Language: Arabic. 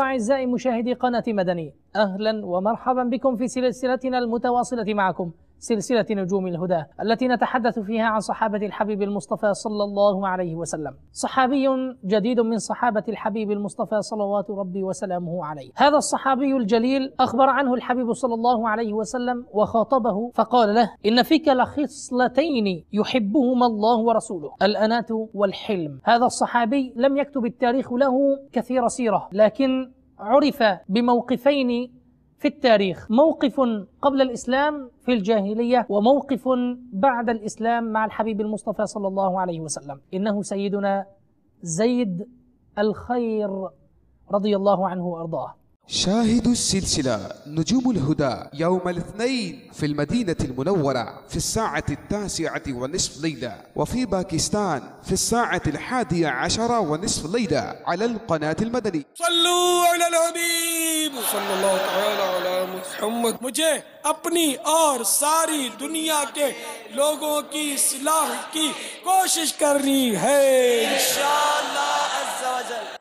أعزائي مشاهدي قناة مدني، أهلا ومرحبا بكم في سلسلتنا المتواصلة معكم، سلسلة نجوم الهدى التي نتحدث فيها عن صحابة الحبيب المصطفى صلى الله عليه وسلم. صحابي جديد من صحابة الحبيب المصطفى صلوات ربي وسلامه عليه. هذا الصحابي الجليل أخبر عنه الحبيب صلى الله عليه وسلم وخاطبه فقال له: إن فيك لخصلتين يحبهما الله ورسوله، الأناة والحلم. هذا الصحابي لم يكتب التاريخ له كثير سيرة، لكن عرف بموقفين في التاريخ: موقف قبل الإسلام في الجاهلية، وموقف بعد الإسلام مع الحبيب المصطفى صلى الله عليه وسلم. إنه سيدنا زيد الخير رضي الله عنه وأرضاه. شاهد السلسلة نجوم الهدى يوم الاثنين في المدينة المنورة في الساعة 9:30 ليلة، وفي باكستان في الساعة 11:10 ليلة على القناة المدني. صلوا على الحبيب صلى الله تعالى على محمद। मुझे अपनी और सारी दुनिया के लोगों की इस्लाह की कोशिश करनी है इंशाअल्लाह अज़्ज़ा वजल।